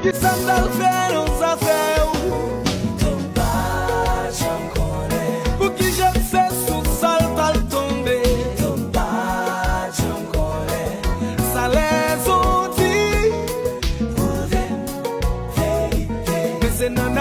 Ki sandal fe nou sa fe ou. Pou ki jet se sou sal tal tombe. Sa les ou di. Mais c'est non